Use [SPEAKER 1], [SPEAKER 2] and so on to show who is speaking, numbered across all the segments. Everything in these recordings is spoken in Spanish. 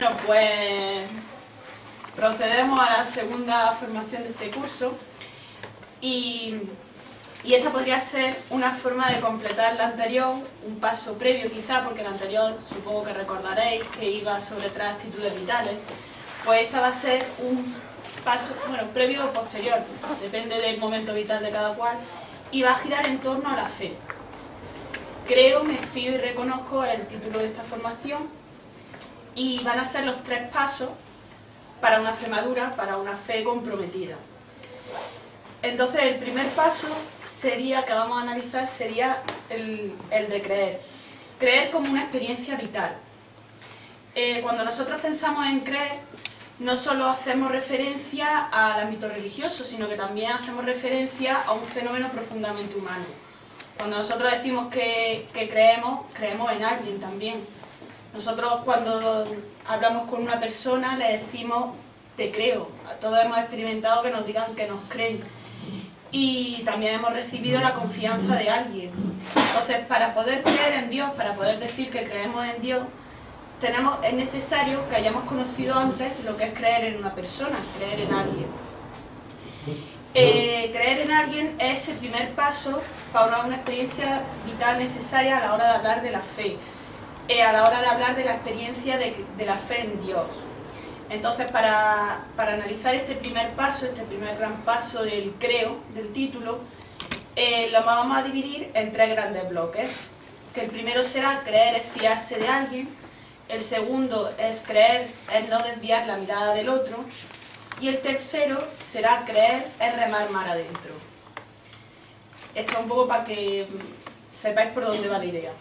[SPEAKER 1] Bueno, pues procedemos a la segunda formación de este curso y esta podría ser una forma de completar la anterior, un paso previo quizá, porque la anterior supongo que recordaréis que iba sobre 3 actitudes vitales, pues esta va a ser un paso, bueno, previo o posterior, depende del momento vital de cada cual, y va a girar en torno a la fe. Creo, me fío y reconozco el título de esta formación. Y van a ser los 3 pasos para una fe madura, para una fe comprometida. Entonces el primer paso sería, que vamos a analizar, sería el de creer. Creer como una experiencia vital. Cuando nosotros pensamos en creer, no solo hacemos referencia al ámbito religioso, sino que también hacemos referencia a un fenómeno profundamente humano. Cuando nosotros decimos que creemos, creemos en alguien también. Nosotros cuando hablamos con una persona le decimos te creo. Todos hemos experimentado que nos digan que nos creen. Y también hemos recibido la confianza de alguien. Entonces, para poder creer en Dios, para poder decir que creemos en Dios, es necesario que hayamos conocido antes lo que es creer en una persona, creer en alguien. Creer en alguien es el primer paso para una experiencia vital necesaria a la hora de hablar de la fe. A la hora de hablar de la experiencia de la fe en Dios. Entonces, para analizar este primer paso, este primer gran paso del creo, del título, lo vamos a dividir en 3 grandes bloques. Que el primero será creer es fiarse de alguien, el segundo es creer es no desviar la mirada del otro, y el tercero será creer es remar mar adentro. Esto es un poco para que sepáis por dónde va la idea.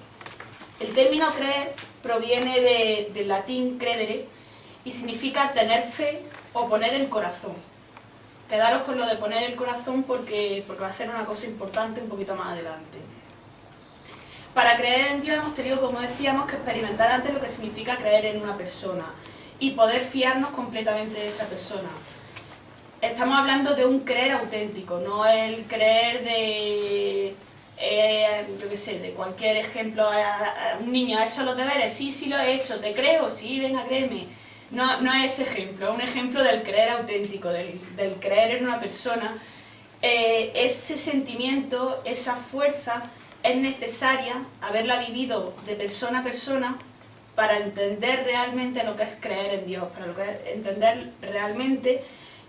[SPEAKER 1] El término creer proviene del latín credere y significa tener fe o poner el corazón. Quedaros con lo de poner el corazón porque va a ser una cosa importante un poquito más adelante. Para creer en Dios hemos tenido, como decíamos, que experimentar antes lo que significa creer en una persona y poder fiarnos completamente de esa persona. Estamos hablando de un creer auténtico, no el creer de... yo qué sé, de cualquier ejemplo, un niño ha hecho los deberes, sí lo he hecho, te creo, sí, venga, créeme. No es ese ejemplo, es un ejemplo del creer auténtico, del creer en una persona. Ese sentimiento, esa fuerza es necesaria, haberla vivido de persona a persona, para entender realmente lo que es creer en Dios, para entender realmente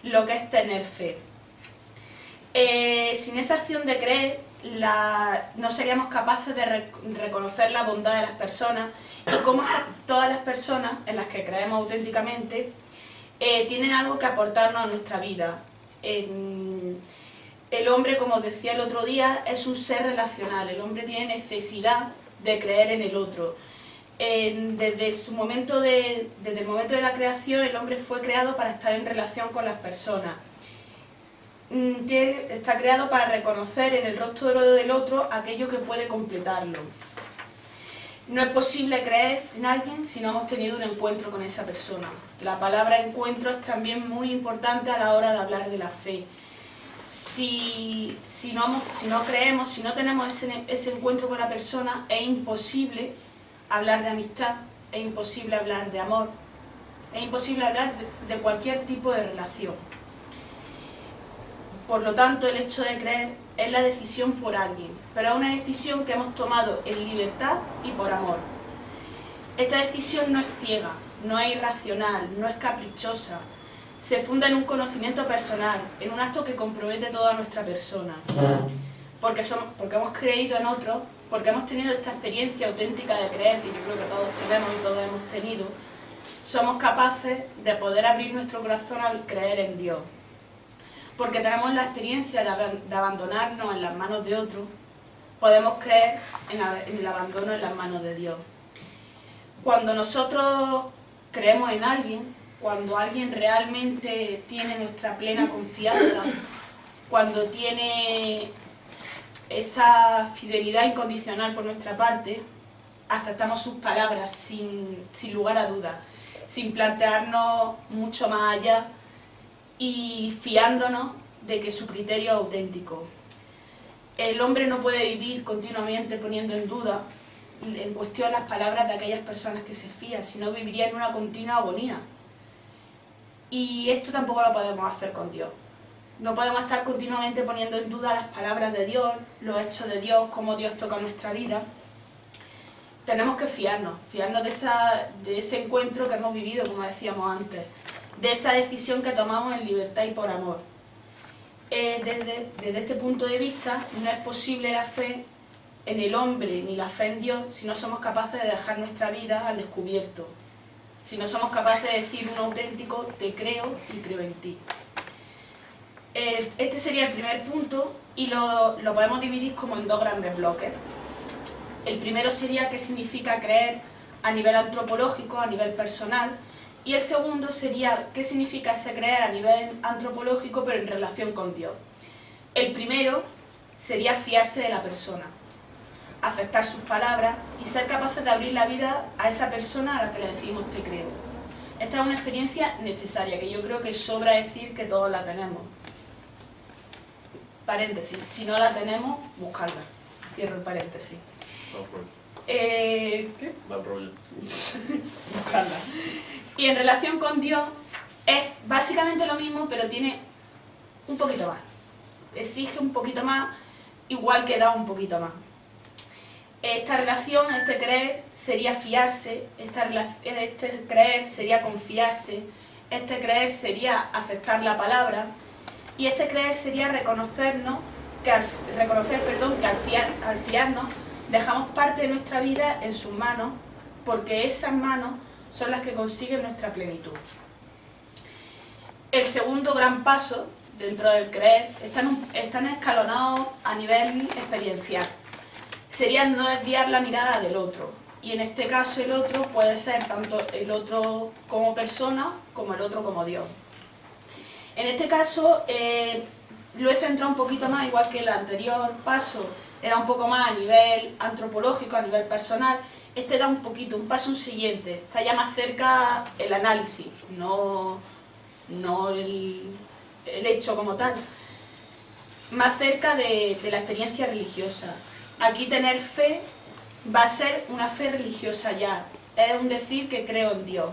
[SPEAKER 1] lo que es tener fe. Sin esa acción de creer, no seríamos capaces de reconocer la bondad de las personas y cómo todas las personas en las que creemos auténticamente tienen algo que aportarnos a nuestra vida. El hombre, como os decía el otro día, es un ser relacional. El hombre tiene necesidad de creer en el otro. Desde el momento de la creación, el hombre fue creado para estar en relación con las personas. Está creado para reconocer en el rostro del otro aquello que puede completarlo. No es posible creer en alguien si no hemos tenido un encuentro con esa persona. La palabra encuentro es también muy importante a la hora de hablar de la fe. Si no creemos, si no tenemos ese encuentro con la persona, es imposible hablar de amistad, es imposible hablar de amor, es imposible hablar de cualquier tipo de relación. Por lo tanto, el hecho de creer es la decisión por alguien, pero es una decisión que hemos tomado en libertad y por amor. Esta decisión no es ciega, no es irracional, no es caprichosa. Se funda en un conocimiento personal, en un acto que compromete toda nuestra persona. Porque hemos creído en otros, porque hemos tenido esta experiencia auténtica de creer, que yo creo que todos tenemos y todos hemos tenido, somos capaces de poder abrir nuestro corazón al creer en Dios. Porque tenemos la experiencia de abandonarnos en las manos de otro, podemos creer en el abandono en las manos de Dios. Cuando nosotros creemos en alguien, cuando alguien realmente tiene nuestra plena confianza, cuando tiene esa fidelidad incondicional por nuestra parte, aceptamos sus palabras sin lugar a dudas, sin plantearnos mucho más allá, y fiándonos de que su criterio es auténtico. El hombre no puede vivir continuamente poniendo en duda en cuestión las palabras de aquellas personas que se fían, sino viviría en una continua agonía. Y esto tampoco lo podemos hacer con Dios. No podemos estar continuamente poniendo en duda las palabras de Dios, los hechos de Dios, cómo Dios toca nuestra vida. Tenemos que fiarnos de ese encuentro que hemos vivido, como decíamos antes, de esa decisión que tomamos en libertad y por amor. Desde este punto de vista, no es posible la fe en el hombre ni la fe en Dios si no somos capaces de dejar nuestra vida al descubierto, si no somos capaces de decir un auténtico te creo y creo en ti. Este sería el primer punto y lo podemos dividir como en dos grandes bloques. El primero sería qué significa creer a nivel antropológico, a nivel personal, y el segundo sería qué significa ese creer a nivel antropológico pero en relación con Dios. El primero sería fiarse de la persona, aceptar sus palabras y ser capaces de abrir la vida a esa persona a la que le decimos te creo. Esta es una experiencia necesaria, que yo creo que sobra decir que todos la tenemos. Paréntesis, si no la tenemos, buscarla. Cierro el paréntesis. ¿Qué?
[SPEAKER 2] Mal rollo.
[SPEAKER 1] Buscarla. Y en relación con Dios es básicamente lo mismo, pero tiene un poquito más. Exige un poquito más, igual que da un poquito más. Esta relación, este creer, sería fiarse, este creer sería confiarse, este creer sería aceptar la palabra, y este creer sería reconocer que al fiarnos dejamos parte de nuestra vida en sus manos, porque esas manos son las que consiguen nuestra plenitud. El segundo gran paso dentro del creer están escalonados a nivel experiencial. Sería no desviar la mirada del otro. Y en este caso el otro puede ser tanto el otro como persona como el otro como Dios. En este caso lo he centrado un poquito más, igual que el anterior paso era un poco más a nivel antropológico, a nivel personal. Este da un paso siguiente, está ya más cerca el análisis, no el hecho como tal. Más cerca de la experiencia religiosa. Aquí tener fe va a ser una fe religiosa ya, es un decir que creo en Dios.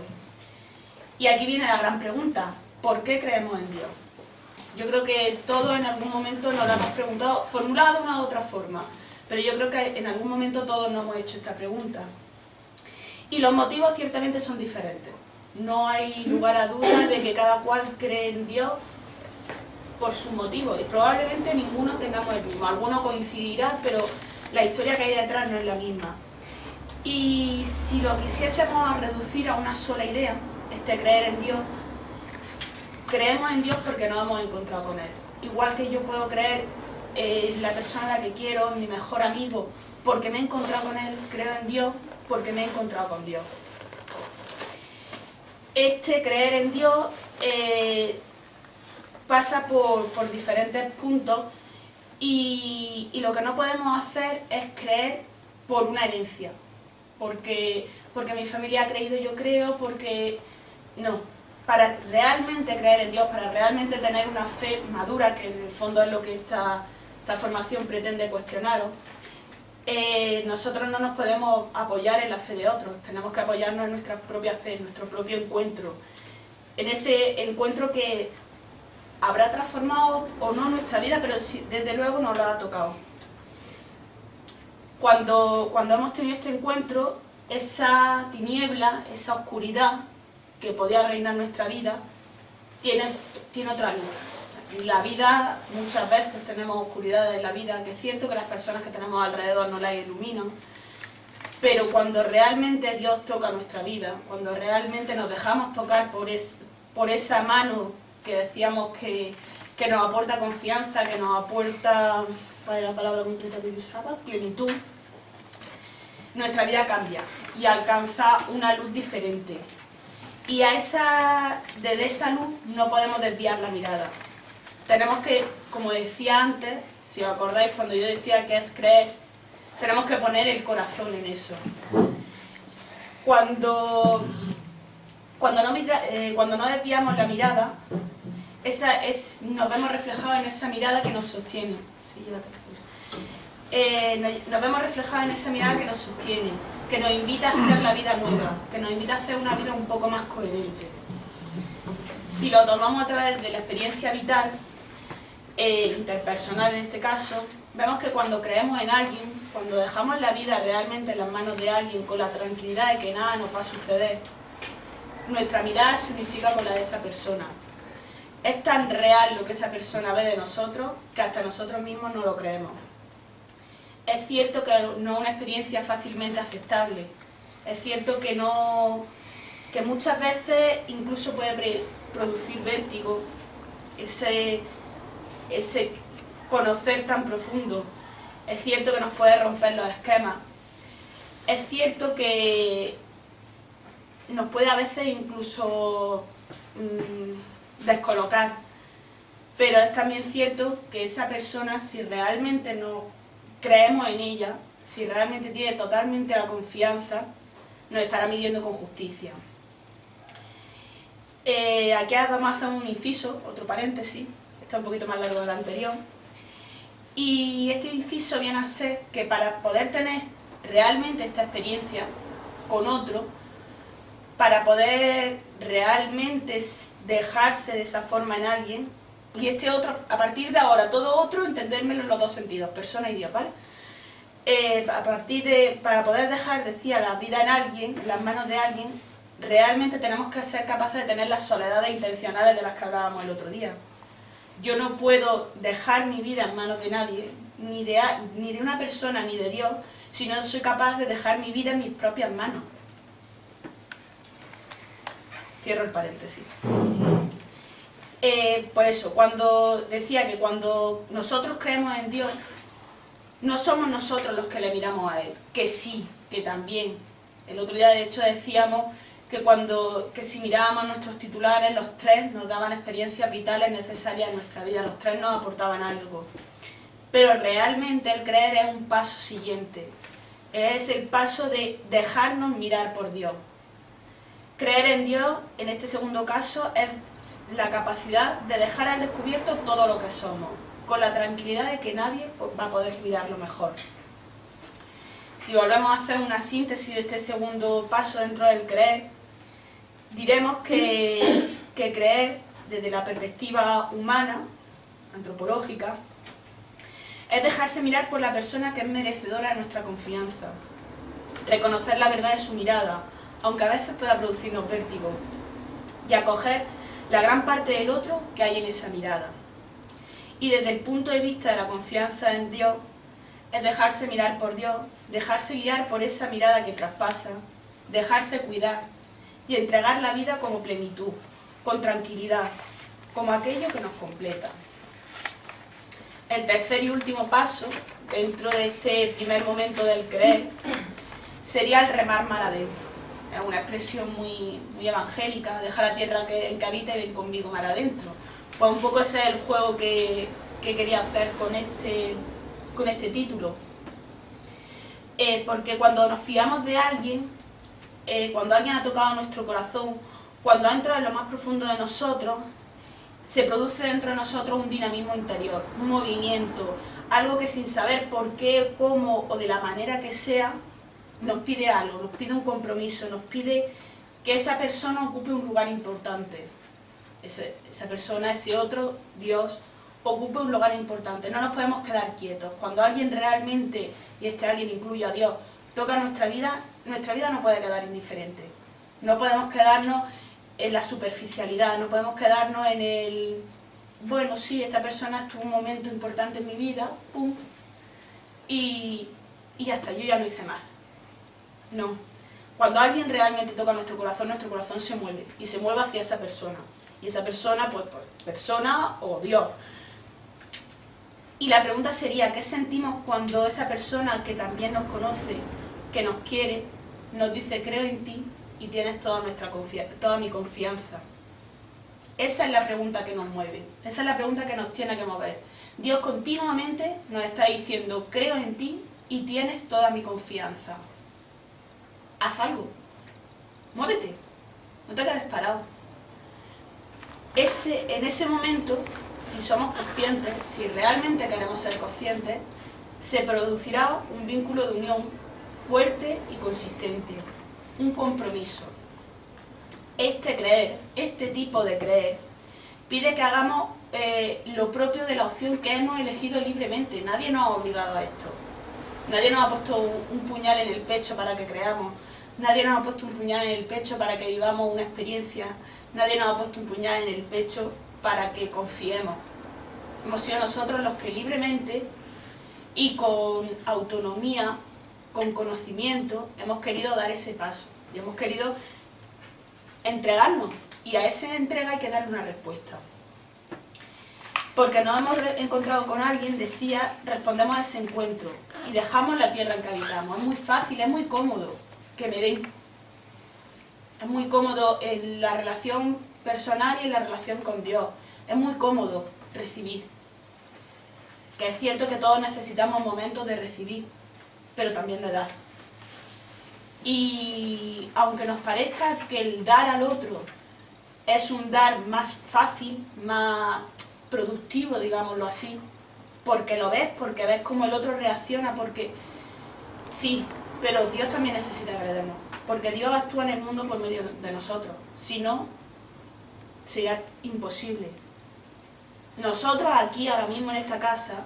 [SPEAKER 1] Y aquí viene la gran pregunta, ¿por qué creemos en Dios? Yo creo que todos en algún momento nos lo hemos preguntado, formulado de una u otra forma, pero yo creo que en algún momento todos nos hemos hecho esta pregunta. Y los motivos ciertamente son diferentes. No hay lugar a dudas de que cada cual cree en Dios por sus motivos, y probablemente ninguno tengamos el mismo. Alguno coincidirá, pero la historia que hay detrás no es la misma. Y si lo quisiésemos reducir a una sola idea, este creer en Dios, creemos en Dios porque nos hemos encontrado con Él. Igual que yo puedo creer en la persona a la que quiero, en mi mejor amigo, porque me he encontrado con Él, creo en Dios porque me he encontrado con Dios. Este creer en Dios pasa por diferentes puntos y lo que no podemos hacer es creer por una herencia, porque mi familia ha creído, yo creo, porque no. Para realmente creer en Dios, para realmente tener una fe madura, que en el fondo es lo que esta formación pretende cuestionaros, nosotros no nos podemos apoyar en la fe de otros, tenemos que apoyarnos en nuestra propia fe, en nuestro propio encuentro, en ese encuentro que habrá transformado o no nuestra vida, pero sí, desde luego nos lo ha tocado. Cuando hemos tenido este encuentro, esa tiniebla, esa oscuridad que podía reinar nuestra vida, tiene otra luz. En la vida muchas veces tenemos oscuridad en la vida, que es cierto que las personas que tenemos alrededor no la iluminan, pero cuando realmente Dios toca nuestra vida, cuando realmente nos dejamos tocar por esa mano que decíamos que nos aporta confianza, que nos aporta, ¿cuál es la palabra concreta que usaba? Plenitud, nuestra vida cambia y alcanza una luz diferente. Y desde esa luz no podemos desviar la mirada. Tenemos que, como decía antes, si os acordáis cuando yo decía que es creer, tenemos que poner el corazón en eso. Cuando no desviamos la mirada, nos vemos reflejados en esa mirada que nos sostiene. Sí, nos vemos reflejados en esa mirada que nos sostiene, que nos invita a hacer la vida nueva, que nos invita a hacer una vida un poco más coherente. Si lo tomamos a través de la experiencia vital, interpersonal en este caso, vemos que cuando creemos en alguien, cuando dejamos la vida realmente en las manos de alguien con la tranquilidad de que nada nos va a suceder, nuestra mirada se unifica con la de esa persona. Es tan real lo que esa persona ve de nosotros que hasta nosotros mismos no lo creemos. Es cierto que no es una experiencia fácilmente aceptable. Es cierto que muchas veces incluso puede producir vértigo, ese conocer tan profundo. Es cierto que nos puede romper los esquemas. Es cierto que nos puede a veces incluso descolocar. Pero es también cierto que esa persona, si realmente no creemos en ella, si realmente tiene totalmente la confianza, nos estará midiendo con justicia. Aquí vamos a hacer un inciso, otro paréntesis, está un poquito más largo del anterior. Y este inciso viene a ser que para poder tener realmente esta experiencia con otro, para poder realmente dejarse de esa forma en alguien, y este otro, a partir de ahora, todo otro, entendérmelo en los dos sentidos, persona y Dios, ¿vale? Para poder dejar, decía, la vida en alguien, en las manos de alguien, realmente tenemos que ser capaces de tener las soledades intencionales de las que hablábamos el otro día. Yo no puedo dejar mi vida en manos de nadie, ni de una persona, ni de Dios, si no soy capaz de dejar mi vida en mis propias manos. Cierro el paréntesis. Pues eso, cuando decía que cuando nosotros creemos en Dios, no somos nosotros los que le miramos a Él, que sí, que también. El otro día de hecho decíamos que si mirábamos nuestros titulares, los tres nos daban experiencias vitales necesarias en nuestra vida, los tres nos aportaban algo. Pero realmente el creer es un paso siguiente, es el paso de dejarnos mirar por Dios. Creer en Dios, en este segundo caso, es la capacidad de dejar al descubierto todo lo que somos, con la tranquilidad de que nadie va a poder cuidarlo mejor. Si volvemos a hacer una síntesis de este segundo paso dentro del creer, diremos que creer, desde la perspectiva humana, antropológica, es dejarse mirar por la persona que es merecedora de nuestra confianza, reconocer la verdad de su mirada, aunque a veces pueda producirnos vértigo, y acoger la gran parte del otro que hay en esa mirada. Y desde el punto de vista de la confianza en Dios, es dejarse mirar por Dios, dejarse guiar por esa mirada que traspasa, dejarse cuidar y entregar la vida como plenitud, con tranquilidad, como aquello que nos completa. El tercer y último paso, dentro de este primer momento del creer, sería el remar mar adentro. Es una expresión muy evangélica, deja la tierra en que habita y ven conmigo mar adentro. Pues un poco ese es el juego que quería hacer con este título. Porque cuando nos fiamos de alguien, cuando alguien ha tocado nuestro corazón, cuando ha entrado en lo más profundo de nosotros, se produce dentro de nosotros un dinamismo interior, un movimiento, algo que sin saber por qué, cómo o de la manera que sea, nos pide algo, nos pide un compromiso, nos pide que esa persona ocupe un lugar importante. Esa persona, ese otro, Dios, ocupe un lugar importante. No nos podemos quedar quietos. Cuando alguien realmente, y este alguien incluye a Dios, toca nuestra vida no puede quedar indiferente. No podemos quedarnos en la superficialidad, no podemos quedarnos en el... Bueno, sí, esta persona estuvo un momento importante en mi vida, pum, y ya está, yo ya no hice más. No. Cuando alguien realmente toca nuestro corazón se mueve, y se mueve hacia esa persona. Y esa persona, pues persona o Dios. Y la pregunta sería, ¿qué sentimos cuando esa persona que también nos conoce, que nos quiere, nos dice, creo en ti y tienes toda mi confianza? Esa es la pregunta que nos mueve, esa es la pregunta que nos tiene que mover. Dios continuamente nos está diciendo, creo en ti y tienes toda mi confianza. Haz algo, muévete, no te quedes parado. En ese momento, si somos conscientes, si realmente queremos ser conscientes, se producirá un vínculo de unión fuerte y consistente, un compromiso. Este tipo de creer, pide que hagamos lo propio de la opción que hemos elegido libremente. Nadie nos ha obligado a esto. Nadie nos ha puesto un puñal en el pecho para que creamos. Nadie nos ha puesto un puñal en el pecho para que vivamos una experiencia. Nadie nos ha puesto un puñal en el pecho para que confiemos. Hemos sido nosotros los que libremente y con autonomía, con conocimiento, hemos querido dar ese paso. Y hemos querido entregarnos. Y a esa entrega hay que darle una respuesta. Porque nos hemos encontrado con alguien, decía, respondemos a ese encuentro y dejamos la tierra en que habitamos. Es muy fácil, es muy cómodo que me den. Es muy cómodo en la relación personal y en la relación con Dios. Es muy cómodo recibir. Que es cierto que todos necesitamos momentos de recibir, pero también de dar. Y aunque nos parezca que el dar al otro es un dar más fácil, más productivo, digámoslo así, porque lo ves, porque ves cómo el otro reacciona, porque sí, pero Dios también necesita que le demos, porque Dios actúa en el mundo por medio de nosotros, si no, sería imposible. Nosotros aquí, ahora mismo en esta casa,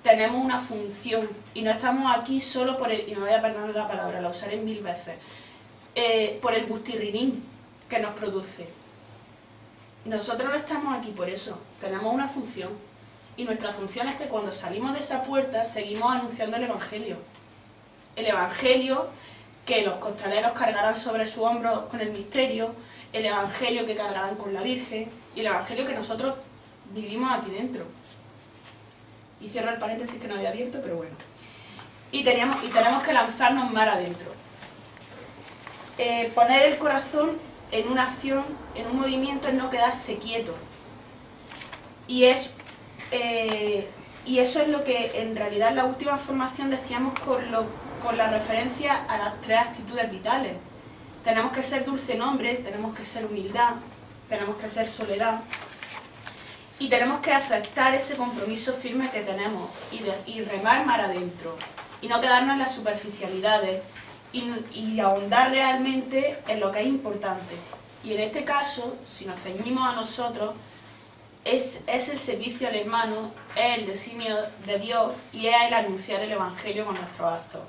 [SPEAKER 1] tenemos una función, y no estamos aquí solo por el, y me voy a perdonar la palabra, la usaré 1000 veces, por el gustirrinín que nos produce. Nosotros no estamos aquí por eso, tenemos una función, y nuestra función es que cuando salimos de esa puerta seguimos anunciando el Evangelio. El Evangelio que los costaleros cargarán sobre su hombro con el misterio, el Evangelio que cargarán con la Virgen, y el Evangelio que nosotros vivimos aquí dentro. Y cierro el paréntesis que no había abierto, pero bueno. Y tenemos que lanzarnos mar adentro. Poner el corazón en una acción, en un movimiento, es no quedarse quieto. Y eso es lo que en realidad en la última formación decíamos con la referencia a las 3 actitudes vitales. Tenemos que ser dulce nombre, tenemos que ser humildad, tenemos que ser soledad y tenemos que aceptar ese compromiso firme que tenemos y remar mar adentro y no quedarnos en las superficialidades y ahondar realmente en lo que es importante. Y en este caso, si nos ceñimos a nosotros, es el servicio al hermano, es el designio de Dios y es el anunciar el Evangelio con nuestros actos.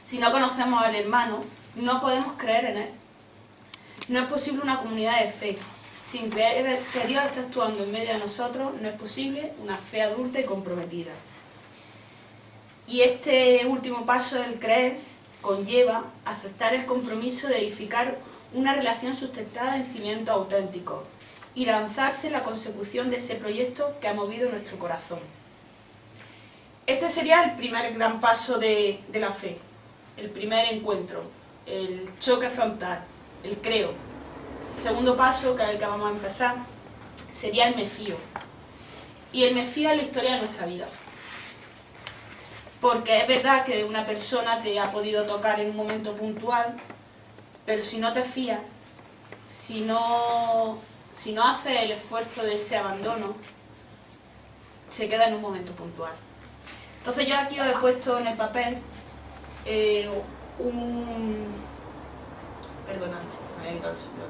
[SPEAKER 1] Si no conocemos al hermano, no podemos creer en él. No es posible una comunidad de fe. Sin creer que Dios está actuando en medio de nosotros, no es posible una fe adulta y comprometida. Y este último paso del creer conlleva aceptar el compromiso de edificar una relación sustentada en cimientos auténticos y lanzarse en la consecución de ese proyecto que ha movido nuestro corazón. Este sería el primer gran paso de la fe, el primer encuentro, el choque frontal, el creo. El segundo paso, que es el que vamos a empezar, sería el me fío. Y el me fío es la historia de nuestra vida. Porque es verdad que una persona te ha podido tocar en un momento puntual, pero si no te fías, si no haces el esfuerzo de ese abandono, se queda en un momento puntual. Entonces yo aquí os he puesto en el papel Perdonadme, me he quitado el sonido.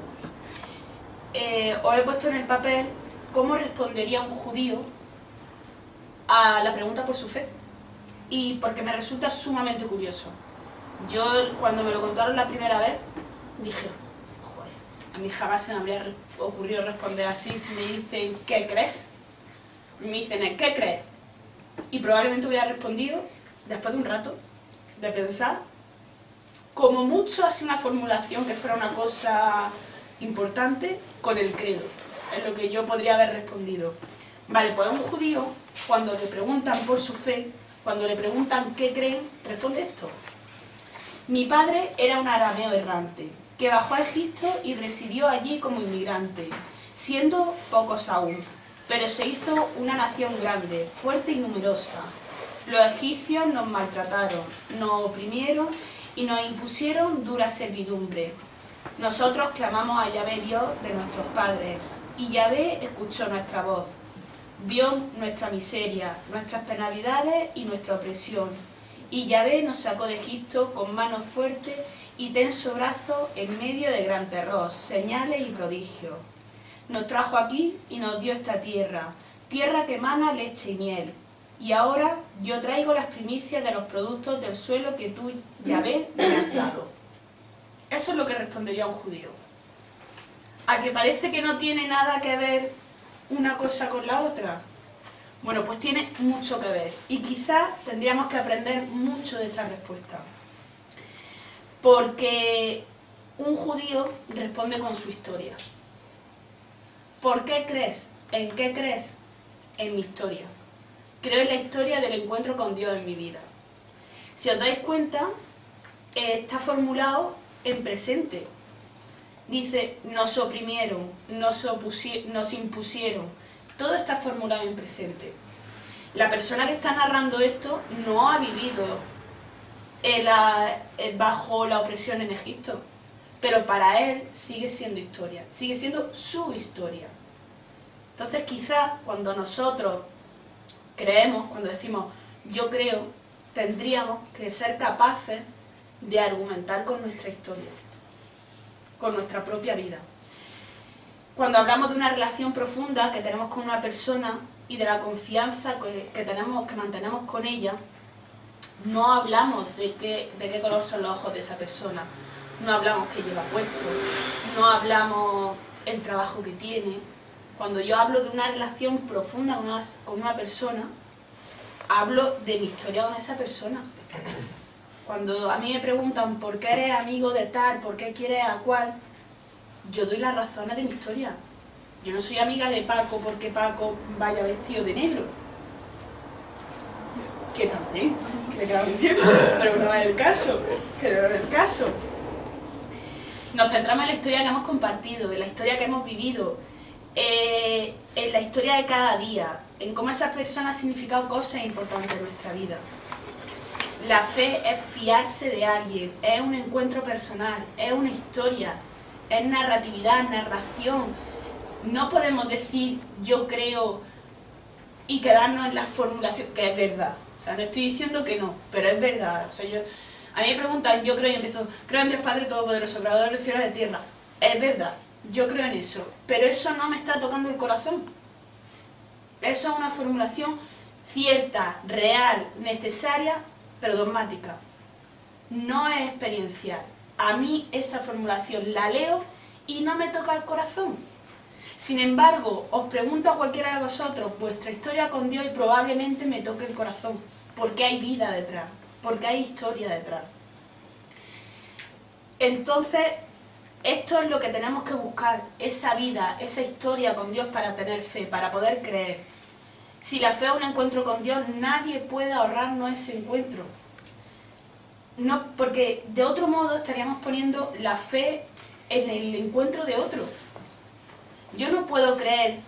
[SPEAKER 1] Os he puesto en el papel cómo respondería un judío a la pregunta por su fe. Y porque me resulta sumamente curioso. Yo, cuando me lo contaron la primera vez, dije, joder, a mí jamás se me habría ocurrido responder así. Si me dicen, ¿qué crees? Me dicen, ¿qué crees? Y probablemente hubiera respondido, después de un rato, de pensar, como mucho así una formulación que fuera una cosa importante, con el credo. Es lo que yo podría haber respondido. Vale, pues a un judío, cuando le preguntan por su fe, cuando le preguntan qué creen, responde esto. Mi padre era un arameo errante, que bajó a Egipto y residió allí como inmigrante, siendo pocos aún, pero se hizo una nación grande, fuerte y numerosa. Los egipcios nos maltrataron, nos oprimieron y nos impusieron dura servidumbre. Nosotros clamamos a Yahvé, Dios de nuestros padres, y Yahvé escuchó nuestra voz. vio nuestra miseria, nuestras penalidades y nuestra opresión. Y Yahvé nos sacó de Egipto con mano fuerte y tenso brazo en medio de gran terror, señales y prodigios. Nos trajo aquí y nos dio esta tierra, tierra que emana leche y miel. Y ahora yo traigo las primicias de los productos del suelo que tú, Yahvé, me has dado. Eso es lo que respondería un judío. ¿A que parece que no tiene nada que ver una cosa con la otra? Bueno, pues tiene mucho que ver. Y quizás tendríamos que aprender mucho de esta respuesta. Porque un judío responde con su historia. ¿Por qué crees? ¿En qué crees? En mi historia. Creo en la historia del encuentro con Dios en mi vida. Si os dais cuenta, está formulado en presente. Dice, nos oprimieron, nos impusieron. Todo está formulado en presente. La persona que está narrando esto no ha vivido bajo la opresión en Egipto, pero para él sigue siendo historia, sigue siendo su historia. Entonces quizás cuando nosotros creemos, cuando decimos yo creo, tendríamos que ser capaces de argumentar con nuestra historia, con nuestra propia vida. Cuando hablamos de una relación profunda que tenemos con una persona y de la confianza que mantenemos con ella, no hablamos de qué color son los ojos de esa persona, no hablamos qué lleva puesto, no hablamos el trabajo que tiene. Cuando yo hablo de una relación profunda con una persona, hablo de mi historia con esa persona. Cuando a mí me preguntan por qué eres amigo de tal, por qué quieres a cual, yo doy las razones de mi historia. Yo no soy amiga de Paco porque Paco vaya vestido de negro. Que también, que le queda muy bien, pero no es el caso. Nos centramos en la historia que hemos compartido, en la historia que hemos vivido, en la historia de cada día, en cómo esas personas han significado cosas importantes en nuestra vida. La fe es fiarse de alguien, es un encuentro personal, es una historia, es narratividad, narración. No podemos decir yo creo y quedarnos en la formulación, que es verdad. O sea, no estoy diciendo que no, pero es verdad. O sea, a mí me preguntan, yo creo y empiezo, creo en Dios Padre Todopoderoso, Creador del cielo y de la tierra. Es verdad, yo creo en eso, pero eso no me está tocando el corazón. Eso es una formulación cierta, real, necesaria, pero dogmática. No es experiencial. A mí esa formulación la leo y no me toca el corazón. Sin embargo, os pregunto a cualquiera de vosotros vuestra historia con Dios y probablemente me toque el corazón, porque hay vida detrás, porque hay historia detrás. Entonces, esto es lo que tenemos que buscar, esa vida, esa historia con Dios para tener fe, para poder creer. Si la fe es un encuentro con Dios, nadie puede ahorrarnos ese encuentro. No, porque de otro modo estaríamos poniendo la fe en el encuentro de otro. Yo no puedo creer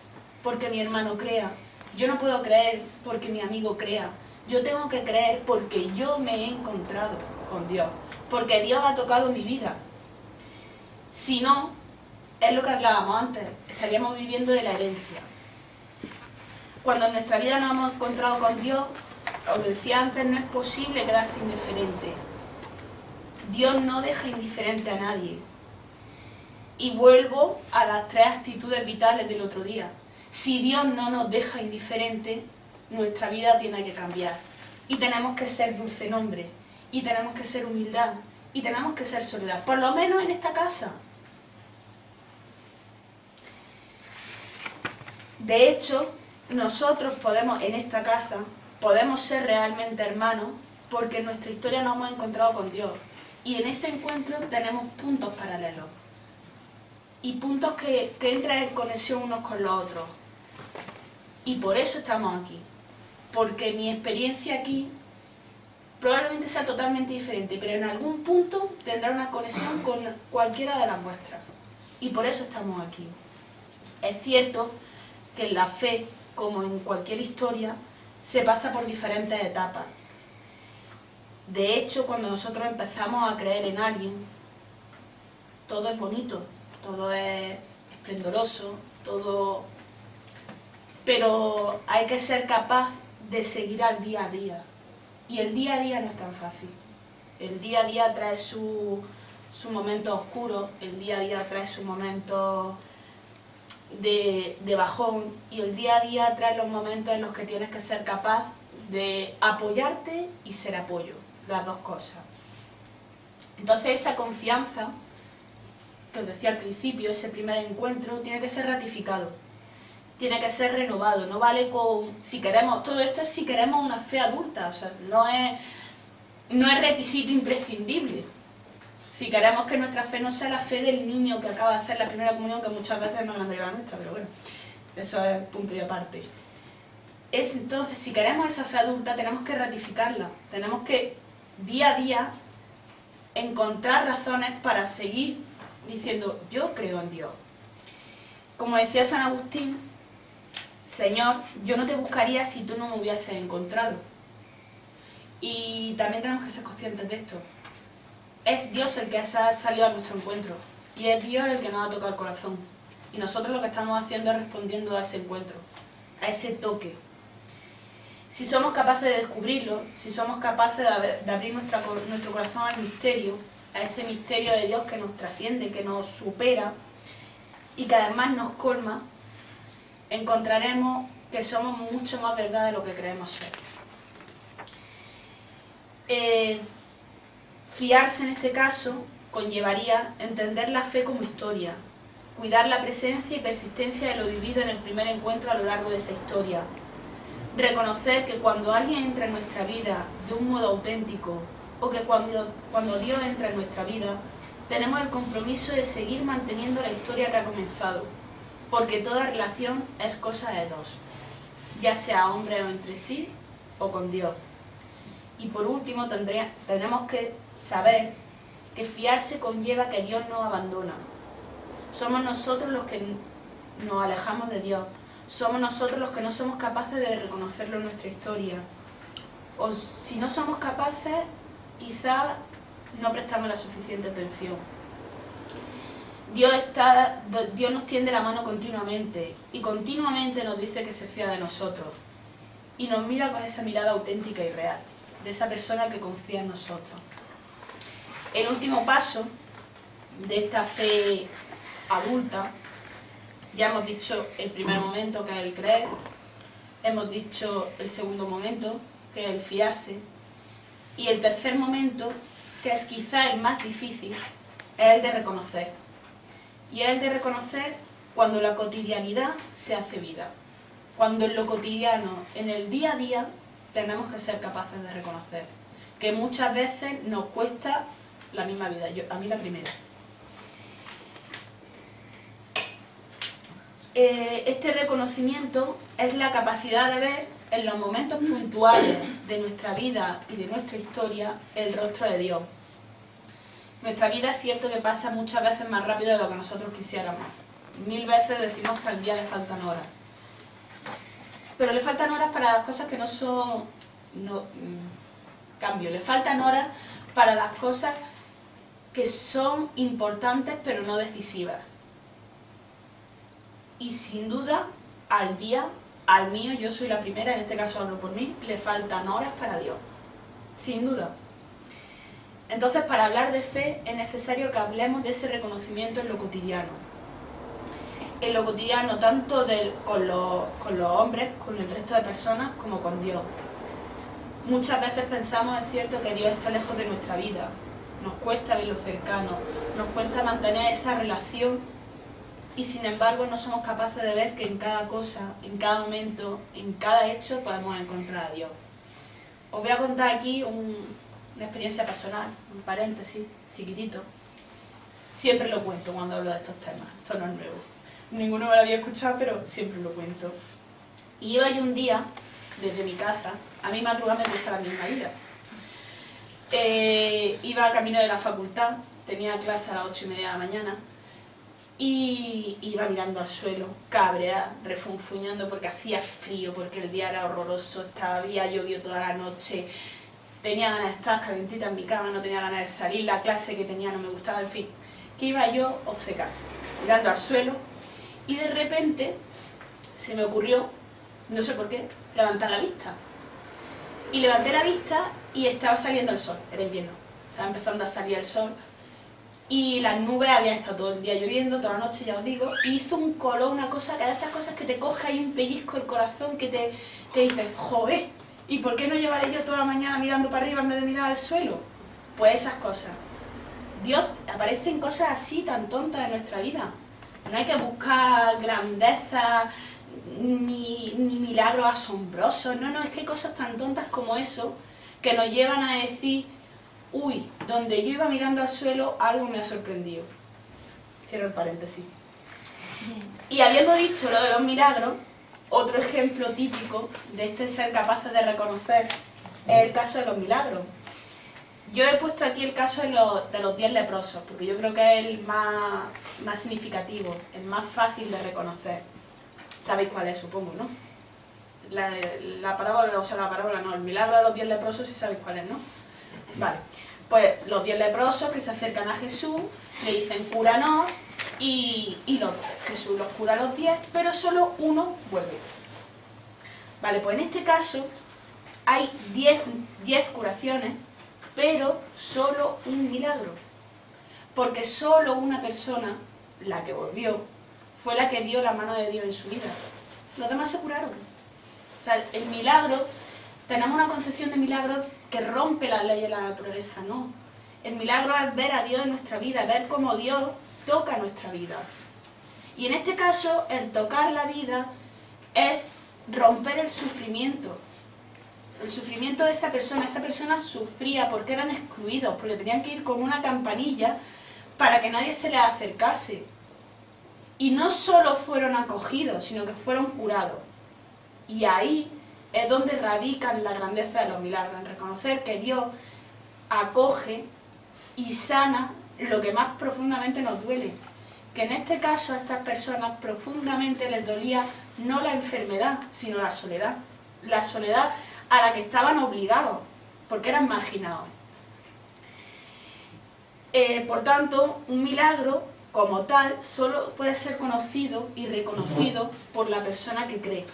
[SPEAKER 1] porque mi hermano crea, yo no puedo creer porque mi amigo crea, yo tengo que creer porque yo me he encontrado con Dios, porque Dios ha tocado mi vida. Si no, es lo que hablábamos antes, estaríamos viviendo de la herencia. Cuando en nuestra vida nos hemos encontrado con Dios, os decía antes, no es posible quedarse indiferente. Dios no deja indiferente a nadie. Y vuelvo a las 3 actitudes vitales del otro día. Si Dios no nos deja indiferente, nuestra vida tiene que cambiar. Y tenemos que ser dulce nombre, y tenemos que ser humildad, y tenemos que ser soledad, por lo menos en esta casa. De hecho, nosotros podemos, en esta casa, podemos ser realmente hermanos porque en nuestra historia nos hemos encontrado con Dios. Y en ese encuentro tenemos puntos paralelos. Y puntos que entran en conexión unos con los otros. Y por eso estamos aquí. Porque mi experiencia aquí probablemente sea totalmente diferente, pero en algún punto tendrá una conexión con cualquiera de las vuestras. Y por eso estamos aquí. Es cierto que en la fe, como en cualquier historia, se pasa por diferentes etapas. De hecho, cuando nosotros empezamos a creer en alguien, todo es bonito, todo es esplendoroso, todo pero hay que ser capaz de seguir al día a día. Y el día a día no es tan fácil. El día a día trae su momento oscuro, el día a día trae su momento de bajón, y el día a día trae los momentos en los que tienes que ser capaz de apoyarte y ser apoyo, las dos cosas. Entonces esa confianza, que os decía al principio, ese primer encuentro, tiene que ser ratificado, tiene que ser renovado, no vale con, si queremos, todo esto es si queremos una fe adulta, o sea, no es requisito imprescindible. Si queremos que nuestra fe no sea la fe del niño que acaba de hacer la primera comunión, que muchas veces es más grande que la nuestra, pero bueno, eso es punto y aparte. Entonces, si queremos esa fe adulta, tenemos que ratificarla, tenemos que día a día encontrar razones para seguir diciendo, yo creo en Dios. Como decía San Agustín, Señor, yo no te buscaría si tú no me hubieses encontrado. Y también tenemos que ser conscientes de esto. Es Dios el que ha salido a nuestro encuentro, y es Dios el que nos ha tocado el corazón. Y nosotros lo que estamos haciendo es respondiendo a ese encuentro, a ese toque. Si somos capaces de descubrirlo, si somos capaces de abrir nuestro corazón al misterio, a ese misterio de Dios que nos trasciende, que nos supera y que además nos colma, encontraremos que somos mucho más verdad de lo que creemos ser. Fiarse en este caso conllevaría entender la fe como historia, cuidar la presencia y persistencia de lo vivido en el primer encuentro a lo largo de esa historia, reconocer que cuando alguien entra en nuestra vida de un modo auténtico, o que cuando Dios entra en nuestra vida, tenemos el compromiso de seguir manteniendo la historia que ha comenzado, porque toda relación es cosa de dos, ya sea hombre o entre sí, o con Dios. Y por último, tenemos que saber que fiarse conlleva que Dios nos abandona. Somos nosotros los que nos alejamos de Dios. Somos nosotros los que no somos capaces de reconocerlo en nuestra historia. O si no somos capaces, quizás no prestamos la suficiente atención. Dios nos tiende la mano continuamente, y continuamente nos dice que se fía de nosotros. Y nos mira con esa mirada auténtica y real, de esa persona que confía en nosotros. El último paso de esta fe adulta, ya hemos dicho el primer momento, que es el creer, hemos dicho el segundo momento, que es el fiarse, y el tercer momento, que es quizá el más difícil, es el de reconocer. Y es el de reconocer cuando la cotidianidad se hace vida, cuando en lo cotidiano, en el día a día, tenemos que ser capaces de reconocer, que muchas veces nos cuesta la misma vida, a mí la primera. Este reconocimiento es la capacidad de ver en los momentos puntuales de nuestra vida y de nuestra historia el rostro de Dios. Nuestra vida es cierto que pasa muchas veces más rápido de lo que nosotros quisiéramos. 1000 veces decimos que al día le faltan horas. Pero le faltan horas para las cosas que no son... le faltan horas para las cosas que son importantes pero no decisivas. Y sin duda, al día, al mío, yo soy la primera, en este caso hablo por mí, le faltan horas para Dios. Sin duda. Entonces, para hablar de fe es necesario que hablemos de ese reconocimiento en lo cotidiano. En lo cotidiano, tanto con los hombres, con el resto de personas, como con Dios. Muchas veces pensamos, es cierto, que Dios está lejos de nuestra vida. Nos cuesta verlo cercano, nos cuesta mantener esa relación, y sin embargo no somos capaces de ver que en cada cosa, en cada momento, en cada hecho podemos encontrar a Dios. Os voy a contar aquí una experiencia personal, un paréntesis chiquitito. Siempre lo cuento cuando hablo de estos temas, esto no es nuevo. Ninguno me lo había escuchado, pero siempre lo cuento. Y iba yo un día, desde mi casa, a mí madrugar me gusta la misma vida. Iba camino de la facultad, tenía clase a las 8:30 de la mañana, y iba mirando al suelo, cabreada, refunfuñando porque hacía frío, porque el día era horroroso, había llovido toda la noche, tenía ganas de estar calentita en mi cama, no tenía ganas de salir, la clase que tenía no me gustaba, en fin. Que iba yo obcecada, mirando al suelo, y de repente se me ocurrió no sé por qué, levantar la vista. Y levanté la vista y estaba saliendo el sol, era invierno, estaba empezando a salir el sol y las nubes habían estado todo el día lloviendo, toda la noche ya os digo, y hizo un color, una cosa, de estas cosas que te coge ahí un pellizco el corazón, que te dices, joder, ¿y por qué no llevaré yo toda la mañana mirando para arriba en vez de mirar al suelo? Pues esas cosas. Dios aparece en cosas así tan tontas en nuestra vida. No hay que buscar grandeza ni milagros asombrosos, no, es que hay cosas tan tontas como eso que nos llevan a decir, uy, donde yo iba mirando al suelo, algo me ha sorprendido. Cierro el paréntesis. Y habiendo dicho lo de los milagros, otro ejemplo típico de este ser capaces de reconocer es el caso de los milagros. Yo he puesto aquí el caso de los 10 leprosos, porque yo creo que es el más significativo, el más fácil de reconocer. Sabéis cuál es, supongo, ¿no? La parábola no, el milagro de los 10 leprosos sí sabéis cuál es, ¿no? Vale, pues los 10 leprosos que se acercan a Jesús, le dicen cúranos, y Jesús los cura a los 10, pero solo uno vuelve. Vale, pues en este caso hay 10 curaciones, pero solo un milagro, porque solo una persona, la que volvió, fue la que vio la mano de Dios en su vida. Los demás se curaron. O sea, el milagro, tenemos una concepción de milagro que rompe las leyes de la naturaleza, ¿no? El milagro es ver a Dios en nuestra vida, ver cómo Dios toca nuestra vida. Y en este caso, el tocar la vida es romper el sufrimiento. El sufrimiento de esa persona sufría porque eran excluidos, porque tenían que ir con una campanilla para que nadie se les acercase. Y no solo fueron acogidos, sino que fueron curados. Y ahí es donde radican la grandeza de los milagros, en reconocer que Dios acoge y sana lo que más profundamente nos duele. Que en este caso a estas personas profundamente les dolía no la enfermedad, sino la soledad. La soledad a la que estaban obligados, porque eran marginados. Por tanto, un milagro como tal solo puede ser conocido y reconocido por la persona que cree.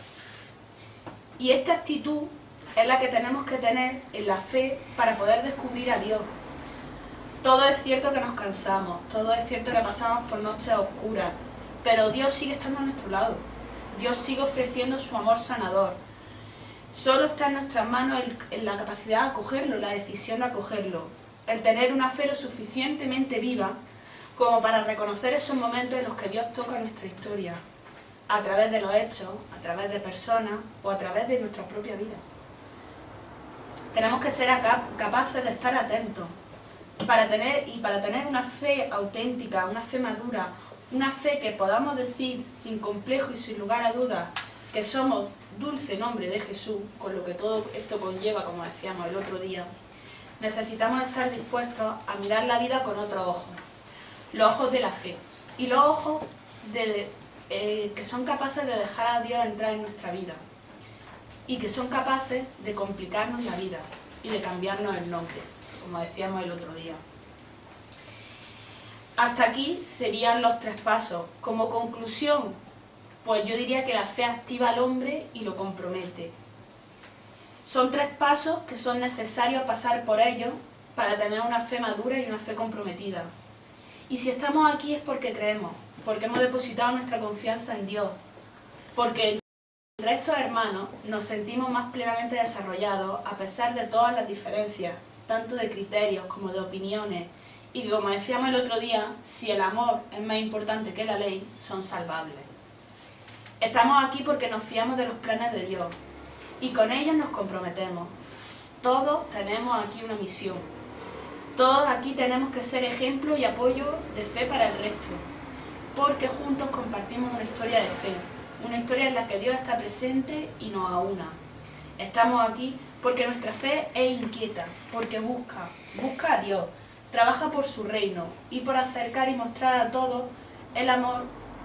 [SPEAKER 1] Y esta actitud es la que tenemos que tener en la fe para poder descubrir a Dios. Todo es cierto que nos cansamos, todo es cierto que pasamos por noches oscuras, pero Dios sigue estando a nuestro lado. Dios sigue ofreciendo su amor sanador. Solo está en nuestras manos la capacidad de acogerlo, la decisión de acogerlo. El tener una fe lo suficientemente viva como para reconocer esos momentos en los que Dios toca nuestra historia, a través de los hechos, a través de personas o a través de nuestra propia vida. Tenemos que ser capaces de estar atentos para tener una fe auténtica, una fe madura, una fe que podamos decir sin complejo y sin lugar a dudas que somos dulce nombre de Jesús, con lo que todo esto conlleva, como decíamos el otro día. Necesitamos estar dispuestos a mirar la vida con otros ojos, los ojos de la fe, y los ojos que son capaces de dejar a Dios entrar en nuestra vida, y que son capaces de complicarnos la vida y de cambiarnos el nombre, como decíamos el otro día. Hasta aquí serían los 3 pasos. Como conclusión, pues yo diría que la fe activa al hombre y lo compromete. Son 3 pasos que son necesarios pasar por ellos para tener una fe madura y una fe comprometida. Y si estamos aquí es porque creemos, porque hemos depositado nuestra confianza en Dios, porque entre estos hermanos nos sentimos más plenamente desarrollados a pesar de todas las diferencias, tanto de criterios como de opiniones, y que, como decíamos el otro día, si el amor es más importante que la ley, son salvables. Estamos aquí porque nos fiamos de los planes de Dios y con ellos nos comprometemos. Todos tenemos aquí una misión. Todos aquí tenemos que ser ejemplo y apoyo de fe para el resto, porque juntos compartimos una historia de fe, una historia en la que Dios está presente y nos aúna. Estamos aquí porque nuestra fe es inquieta, porque busca a Dios, trabaja por su reino y por acercar y mostrar a todos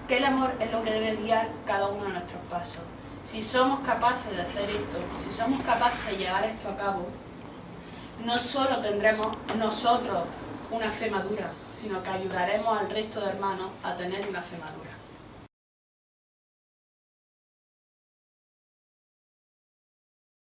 [SPEAKER 1] que el amor es lo que debe guiar cada uno de nuestros pasos. Si somos capaces de hacer esto, si somos capaces de llevar esto a cabo, no solo tendremos nosotros una fe madura, sino que ayudaremos al resto de hermanos a tener una fe madura.